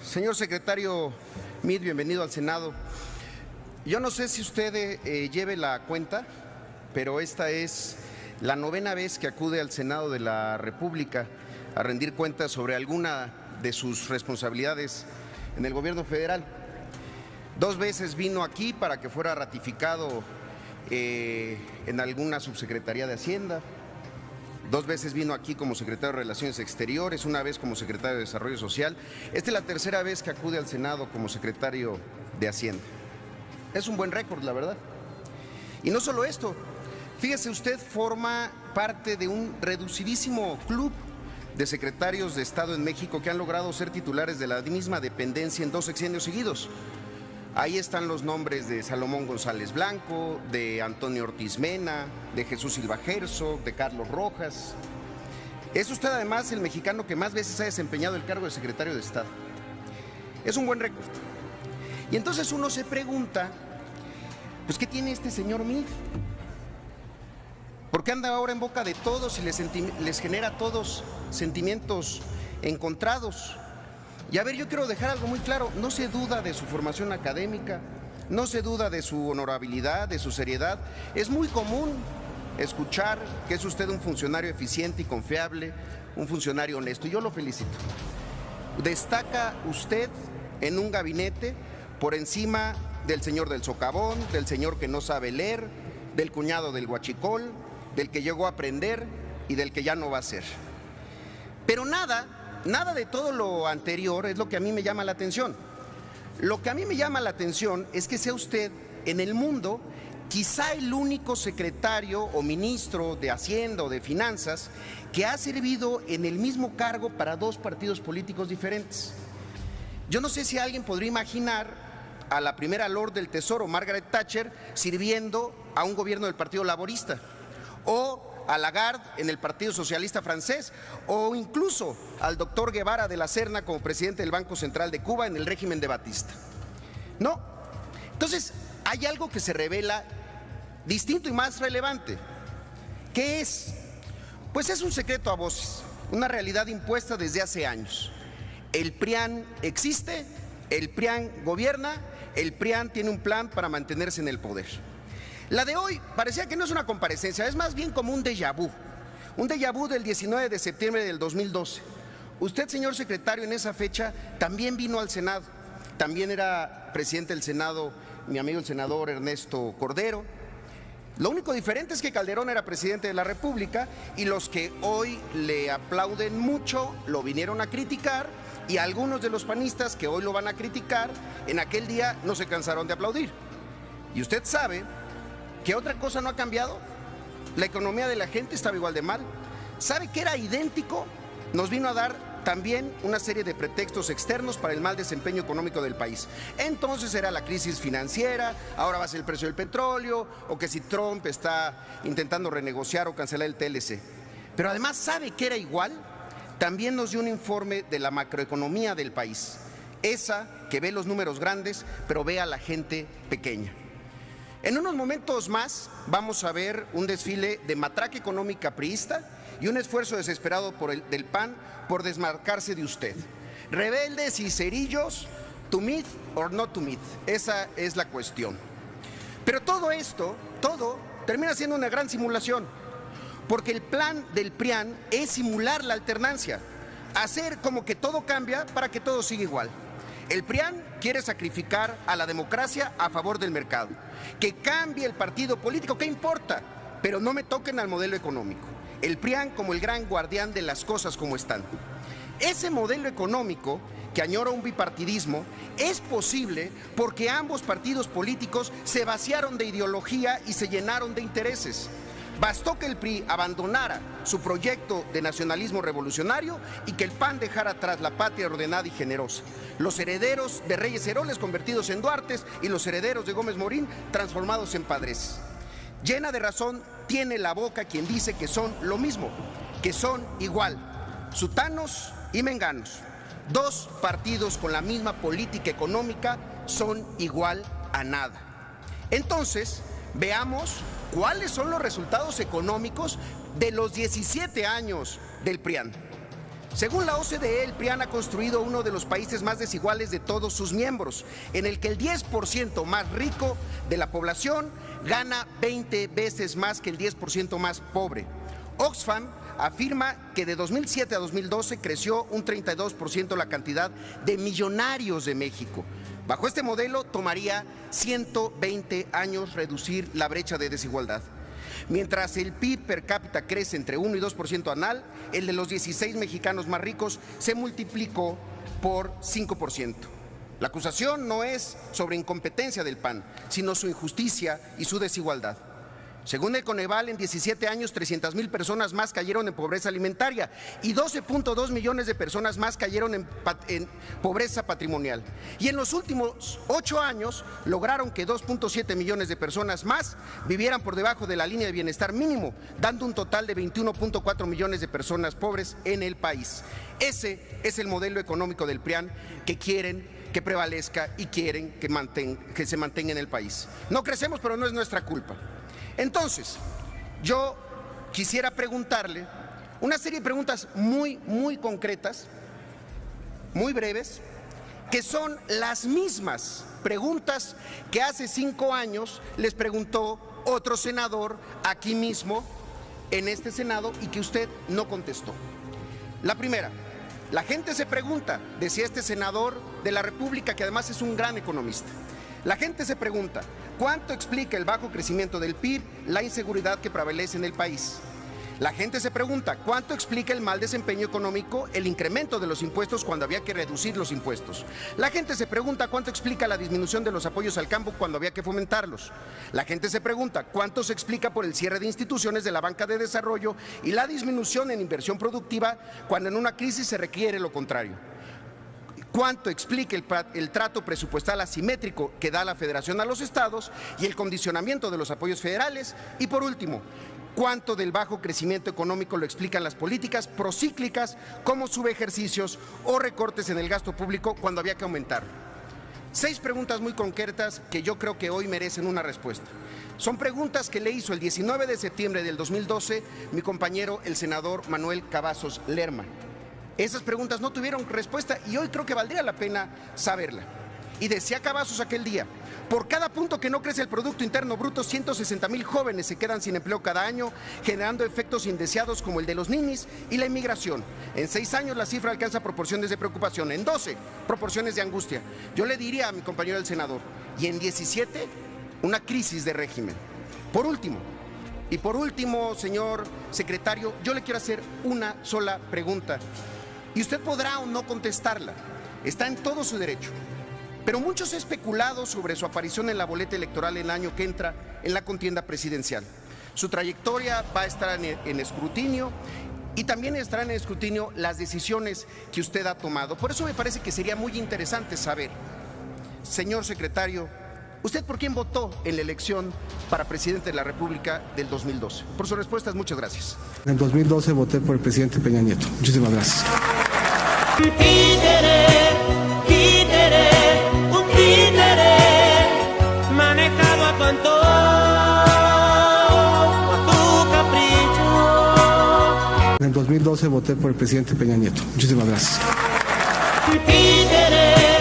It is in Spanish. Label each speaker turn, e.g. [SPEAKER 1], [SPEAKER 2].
[SPEAKER 1] Señor secretario Meade, bienvenido al Senado. Yo no sé si usted lleve la cuenta, pero esta es la 9ª vez que acude al Senado de la República a rendir cuentas sobre alguna de sus responsabilidades en el gobierno federal. 2 veces vino aquí para que fuera ratificado en alguna subsecretaría de Hacienda. 2 veces vino aquí como secretario de Relaciones Exteriores, 1 vez como secretario de Desarrollo Social. Esta es la 3ª vez que acude al Senado como secretario de Hacienda. Es un buen récord, la verdad. Y no solo esto, fíjese, usted forma parte de un reducidísimo club de secretarios de Estado en México que han logrado ser titulares de la misma dependencia en 2 sexenios seguidos. Ahí están los nombres de Salomón González Blanco, de Antonio Ortiz Mena, de Jesús Silva Herzog, de Carlos Rojas. Es usted además el mexicano que más veces ha desempeñado el cargo de secretario de Estado. Es un buen récord. Y entonces uno se pregunta, pues ¿qué tiene este señor Meade? ¿Por qué anda ahora en boca de todos y les genera a todos sentimientos encontrados? Y a ver, yo quiero dejar algo muy claro, no se duda de su formación académica, no se duda de su honorabilidad, de su seriedad. Es muy común escuchar que es usted un funcionario eficiente y confiable, un funcionario honesto, y yo lo felicito. Destaca usted en un gabinete por encima del señor del socavón, del señor que no sabe leer, del cuñado del huachicol, del que llegó a aprender y del que ya no va a ser. Pero nada de todo lo anterior es lo que a mí me llama la atención. Lo que a mí me llama la atención es que sea usted en el mundo quizá el único secretario o ministro de Hacienda o de Finanzas que ha servido en el mismo cargo para 2 partidos políticos diferentes. Yo no sé si alguien podría imaginar a la primera Lord del Tesoro, Margaret Thatcher, sirviendo a un gobierno del Partido Laborista, o a Lagarde en el Partido Socialista Francés, o incluso al doctor Guevara de la Serna como presidente del Banco Central de Cuba en el régimen de Batista. No. Entonces, hay algo que se revela distinto y más relevante. ¿Qué es? Pues es un secreto a voces, una realidad impuesta desde hace años. El PRIAN existe, el PRIAN gobierna, el PRIAN tiene un plan para mantenerse en el poder. La de hoy parecía que no es una comparecencia, es más bien como un déjà vu del 19 de septiembre del 2012. Usted, señor secretario, en esa fecha también vino al Senado, también era presidente del Senado mi amigo el senador Ernesto Cordero. Lo único diferente es que Calderón era presidente de la República y los que hoy le aplauden mucho lo vinieron a criticar, y algunos de los panistas que hoy lo van a criticar, en aquel día no se cansaron de aplaudir. Y usted sabe que otra cosa no ha cambiado. La economía de la gente estaba igual de mal. ¿Sabe que era idéntico? Nos vino a dar también una serie de pretextos externos para el mal desempeño económico del país. Entonces era la crisis financiera, ahora va a ser el precio del petróleo, o que si Trump está intentando renegociar o cancelar el TLC. Pero además, ¿sabe que era igual? También nos dio un informe de la macroeconomía del país, esa que ve los números grandes, pero ve a la gente pequeña. En unos momentos más vamos a ver un desfile de matraca económica priista y un esfuerzo desesperado del PAN por desmarcarse de usted. Rebeldes y cerillos, to meet or not to meet, esa es la cuestión. Pero todo esto, termina siendo una gran simulación, porque el plan del PRIAN es simular la alternancia, hacer como que todo cambia para que todo siga igual. El PRIAN quiere sacrificar a la democracia a favor del mercado. Que cambie el partido político, ¿qué importa? Pero no me toquen al modelo económico. El PRIAN como el gran guardián de las cosas como están. Ese modelo económico que añora un bipartidismo es posible porque ambos partidos políticos se vaciaron de ideología y se llenaron de intereses. Bastó que el PRI abandonara su proyecto de nacionalismo revolucionario y que el PAN dejara atrás la patria ordenada y generosa. Los herederos de Reyes Heroles convertidos en Duartes y los herederos de Gómez Morín transformados en Padres. Llena de razón tiene la boca quien dice que son lo mismo, que son igual, sutanos y menganos. 2 partidos con la misma política económica son igual a nada. Entonces, veamos cuáles son los resultados económicos de los 17 años del PRIAN. Según la OCDE, el PRIAN ha construido uno de los países más desiguales de todos sus miembros, en el que el 10% más rico de la población gana 20 veces más que el 10% más pobre. Oxfam afirma que de 2007 a 2012 creció un 32% la cantidad de millonarios de México. Bajo este modelo tomaría 120 años reducir la brecha de desigualdad. Mientras el PIB per cápita crece entre 1 y 2% anual, el de los 16 mexicanos más ricos se multiplicó por 5%. La acusación no es sobre incompetencia del PAN, sino su injusticia y su desigualdad. Según el Coneval, en 17 años, 300,000 personas más cayeron en pobreza alimentaria y 12.2 millones de personas más cayeron en pobreza patrimonial. Y en los últimos 8 años lograron que 2.7 millones de personas más vivieran por debajo de la línea de bienestar mínimo, dando un total de 21.4 millones de personas pobres en el país. Ese es el modelo económico del PRIAN que quieren que prevalezca y quieren que se mantenga en el país. No crecemos, pero no es nuestra culpa. Entonces, yo quisiera preguntarle una serie de preguntas muy concretas, muy breves, que son las mismas preguntas que hace 5 años les preguntó otro senador aquí mismo en este Senado y que usted no contestó. La primera, la gente se pregunta, decía este senador de la República, que además es un gran economista. La gente se pregunta, ¿cuánto explica el bajo crecimiento del PIB, la inseguridad que prevalece en el país? La gente se pregunta, ¿cuánto explica el mal desempeño económico, el incremento de los impuestos cuando había que reducir los impuestos? La gente se pregunta, ¿cuánto explica la disminución de los apoyos al campo cuando había que fomentarlos? La gente se pregunta, ¿cuánto se explica por el cierre de instituciones de la banca de desarrollo y la disminución en inversión productiva cuando en una crisis se requiere lo contrario? ¿Cuánto explica el trato presupuestal asimétrico que da la Federación a los estados y el condicionamiento de los apoyos federales? Y por último, ¿cuánto del bajo crecimiento económico lo explican las políticas procíclicas como subejercicios o recortes en el gasto público cuando había que aumentarlo? 6 preguntas muy concretas que yo creo que hoy merecen una respuesta. Son preguntas que le hizo el 19 de septiembre del 2012 mi compañero el senador Manuel Cavazos Lerma. Esas preguntas no tuvieron respuesta y hoy creo que valdría la pena saberla. Y decía Cavazos aquel día, por cada punto que no crece el Producto Interno Bruto, 160,000 jóvenes se quedan sin empleo cada año, generando efectos indeseados como el de los ninis y la inmigración. En 6 años la cifra alcanza proporciones de preocupación, en 12 proporciones de angustia. Yo le diría a mi compañero el senador, y en 17 una crisis de régimen. Por último, señor secretario, yo le quiero hacer una sola pregunta. Y usted podrá o no contestarla, está en todo su derecho. Pero mucho se ha especulado sobre su aparición en la boleta electoral el año que entra en la contienda presidencial. Su trayectoria va a estar en escrutinio y también estarán en escrutinio las decisiones que usted ha tomado. Por eso me parece que sería muy interesante saber, señor secretario, ¿usted por quién votó en la elección para presidente de la República del 2012? Por sus respuestas, muchas gracias.
[SPEAKER 2] En el 2012 voté por el presidente Peña Nieto. Muchísimas gracias.
[SPEAKER 3] Un títere manejado a tu antojo, a tu capricho.
[SPEAKER 2] En el 2012 voté por el presidente Peña Nieto. Muchísimas gracias.
[SPEAKER 3] Un títere.